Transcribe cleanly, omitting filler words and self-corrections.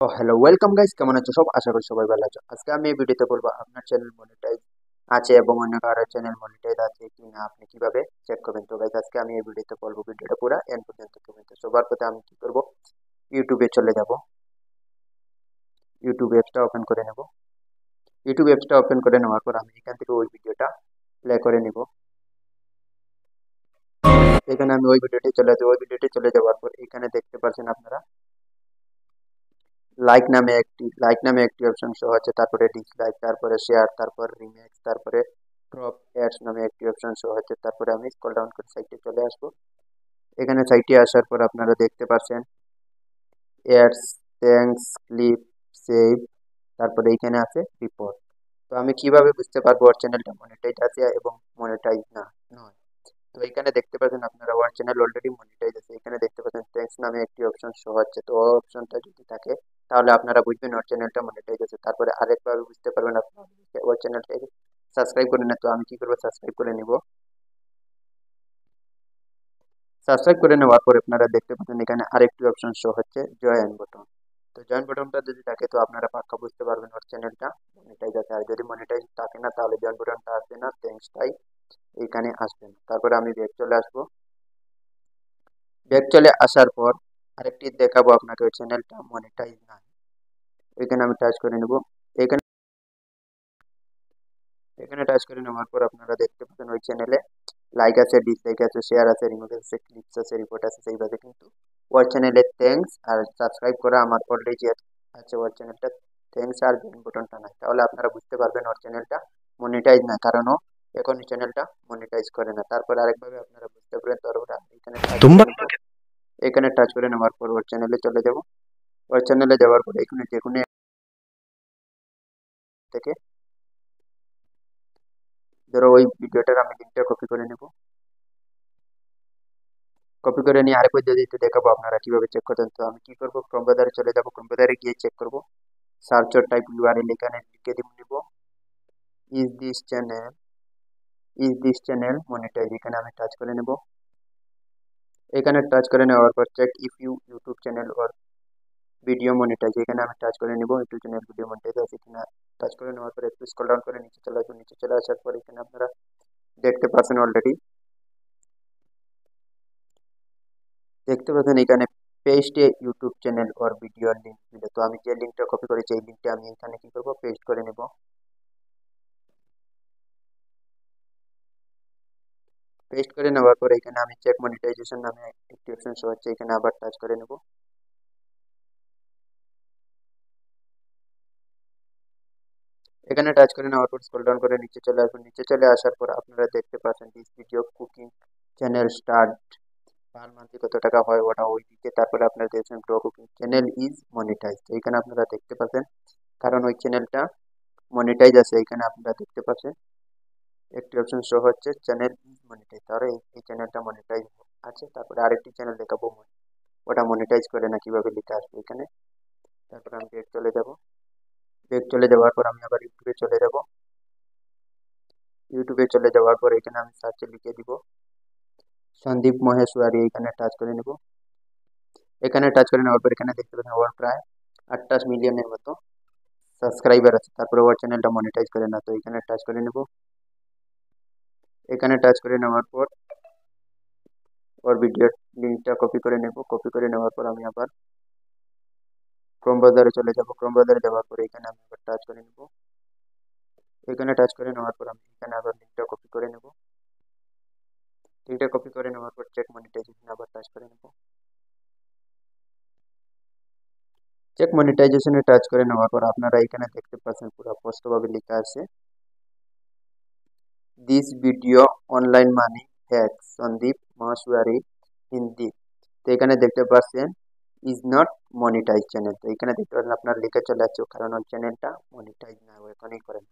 তো hello welcome guys, কেমন আছো সব? আশা করি সবাই ভালো আছো। আজকে আমি এই ভিডিওতে বলবো আপনার চ্যানেল মনিটাইজ আছে এবং অন্য কারো চ্যানেল মনিটাইজ আছে কি না আপনি কিভাবে চেক করবেন। তো গাইস আজকে আমি এই ভিডিওতে বলবো, ভিডিওটা পুরো এন্ড পর্যন্ত দেখবেন। তো সবার প্রথমে আমি কি করব, ইউটিউবে চলে যাব। ইউটিউব অ্যাপসটা ওপেন করে নেব। ইউটিউব অ্যাপসটা ওপেন করে নেওয়ার পর আমি এখান থেকে ওই ভিডিওটা প্লে করে নিব। এখানে আমি ওই ভিডিওটি চলে যাব। ওই ভিডিওটি চলে যাওয়ার পর এখানে দেখতে পাচ্ছেন আপনারা লাইক নামে একটি অপশন শো হচ্ছে, তারপরে ডিসলাইক, তারপরে শেয়ার, তারপর রিমেক্স, তারপরে ড্রপ অ্যাডস নামে একটি অপশন শো হচ্ছে। তারপরে আমি স্ক্রল ডাউন করে সাইটে চলে আসবো। এখানে সাইটে আসার পর আপনারা দেখতে পাচ্ছেন অ্যাডস, থ্যাঙ্কস, ক্লিপ, সেভ, তারপরে এখানে আছে রিপোর্ট। তো আমি কিভাবে বুঝতে পারবো ওর চ্যানেলটা মনিটাইজ আছে এবং মনিটাইজ না নয়? তো এখানে দেখতে পাচ্ছেন আপনারা ওয়ার চ্যানেল অলরেডি মনিটাইজ আছে। এখানে দেখতে পাচ্ছেন থ্যাঙ্কস নামে একটি অপশন শো হচ্ছে। তো ওই অপশনটা যদি থাকে তাহলে আপনারা বুঝবেন ওর চ্যানেলটা মনিটাইজ আছে। তারপরে আরেকভাবে বুঝতে পারবেন আপনারা ওর চ্যানেলটাকে সাবস্ক্রাইব করে না। তো আমি কি করবো, সাবস্ক্রাইব করে নিব। সাবস্ক্রাইব করে নেওয়ার পর আপনারা দেখতে পাচ্ছেন এখানে আরেকটি অপশন শো হচ্ছে, জয়েন বাটন। তো জয়েন বাটনটা যদি থাকে তো আপনারা পাক্কা বুঝতে পারবেন ওর চ্যানেলটা মনিটাইজ আছে। আর যদি মনিটাইজ থাকে না তাহলে জয়েন বাটনটা আসবে না, থ্যাঙ্কসটাই এইখানে আসবে না। তারপরে আমি ব্যাক চলে আসবো। ব্যাক চলে আসার পর আরেকটি দেখাবো আপনাকে, ওই চ্যানেলটা মনিটাইজ না। এখানে আমি টাচ করে নেব। এখানে এখানে টাচ করে নেওয়ার পর আপনারা দেখতে পাচ্ছেন ওই চ্যানেলে লাইক আছে, ডিসলাইক আছে, শেয়ার আছে, রিমুভ আছে, ক্লিপস আছে, রিপোর্ট আছে। সেইভাবে কিন্তু ওর চ্যানেলে থ্যাঙ্কস আর সাবস্ক্রাইব করা আমার অলরেডি আছে ওর চ্যানেলটা, থ্যাঙ্কস আর বেল বাটনটা নাই। তাহলে আপনারা বুঝতে পারবেন ওর চ্যানেলটা মনিটাইজ না, কারণ ও এখন চ্যানেলটা মনিটাইজ করে না। তারপর আরেকভাবে আপনারা বুঝতে পারেন, তারপর এখানে টাচ করে নেব। এখানে টাচ করে নেওয়ার পর ওর চ্যানেলে চলে যাব। ওর চ্যানেলে যাওয়ার পর এখানে যে কোনো থেকে ধরো ওই ভিডিওটার আমি লিঙ্কটা কপি করে নেব। কপি করে নিয়ে আরেক পদ্ধতিতে দেখাবো আপনারা কিভাবে চেক করতেন। তো আমি কি করবো, ক্রোম ব্রাউজারে চলে যাব। ক্রোম ব্রাউজারে গিয়ে চেক করব। সার্চ টাইপ ইউআরএল এখানে লিখে নিব, ইজ দিস চ্যানেল মনিটাইজ। এখানে আমি টাচ করে নেব। এখানে টাচ করে নেওয়ার পর চেক ইফ ইউটিউব চ্যানেল ওর ভিডিও মনিটাইজ। এখানে আমি টাচ করে নেব ইউটিউব চ্যানেল ভিডিও মনিটাইজ আছে কিনা। টাচ করে নেওয়ার পর একটু স্ক্রল ডাউন করে নিচে চলে আসবো। নিচে চলে আসার পর এখানে আপনারা দেখতে পাচ্ছেন অলরেডি, দেখতে পাচ্ছেন এখানে পেস্ট এ ইউটিউব চ্যানেল ওর ভিডিও লিঙ্ক দিলে। তো আমি যে লিঙ্কটা কপি করেছি এই লিঙ্কটা আমি এখানে কি করব, পেস্ট করে নেব। পেস্ট করে নেওয়ার পর এখানে আমি চেক মনিটাইজেশন নামে একটি অপশন শো হচ্ছে, এখানে আবার টাচ করে নেব। এখানে টাচ করে নেওয়ার পর স্ক্রল ডাউন করে নিচে চলে আসবেন। নিচে চলে আসার পর আপনারা দেখতে পাচ্ছেন this video cooking channel start per monthly কত টাকা হয় ওটা ওই দিকে। তারপরে আপনারা দেখছেন pro cooking channel is monetize. এখানে আপনারা দেখতে পাচ্ছেন কারণ ওই চ্যানেলটা মনিটাইজ আছে। এখানে আপনারা দেখতে পাচ্ছেন একটি অপশন শো হচ্ছে, চ্যানেল ইজ মনিটাইজ। তাহলে এই চ্যানেলটা মনিটাইজ আছে। তারপরে আরেকটি চ্যানেল দেখাবো, ওটা মনিটাইজ করে না, কিভাবে লিখে আসবে এখানে। তারপর আমি ব্যাক চলে যাব। ব্যাক চলে যাওয়ার পর আমি আবার ইউটিউবে চলে যাব। ইউটিউবে চলে যাওয়ার পর এখানে আমি সার্চে লিখে দিব সন্দীপ মহেশ্বরী। এখানে টাচ করে নেব। এখানে টাচ করে নেওয়ার পর এখানে দেখতে পাচ্ছেন ওর প্রায় 28 মিলিয়নের মতো সাবস্ক্রাইবার আছে। তারপরে ওর চ্যানেলটা মনিটাইজ করে না। তো এখানে টাচ করে নেব। এখানে টাচ করে নেওয়ার পর ওর ভিডিও লিঙ্কটা কপি করে নেব। কপি করে নেওয়ার পর আমি আবার ক্রোম ব্রাউজারে চলে যাব। ক্রোম ব্রাউজারে যাওয়ার পর এখানে আমি আবার টাচ করে নেব। এখানে টাচ করে নেওয়ার পর আমি এখানে আবার লিঙ্কটা কপি করে নেব। লিঙ্কটা কপি করে নেওয়ার পর চেক মনিটাইজেশন আবার টাচ করে নেব। চেক মনিটাইজেশনে টাচ করে নেওয়ার পর আপনারা এখানে দেখতে পাচ্ছেন পুরো স্পষ্টভাবে লেখা আছে, this video online money hack Sandeep Maheshwari Hindi. তো এখানে দেখতে পাচ্ছেন ইজ নট মনিটাইজ চ্যানেল। তো এখানে দেখতে পাচ্ছেন আপনার লিখে চলে আসছে, কারণ ওই চ্যানেলটা মনিটাইজ না, ও এখনই করে না।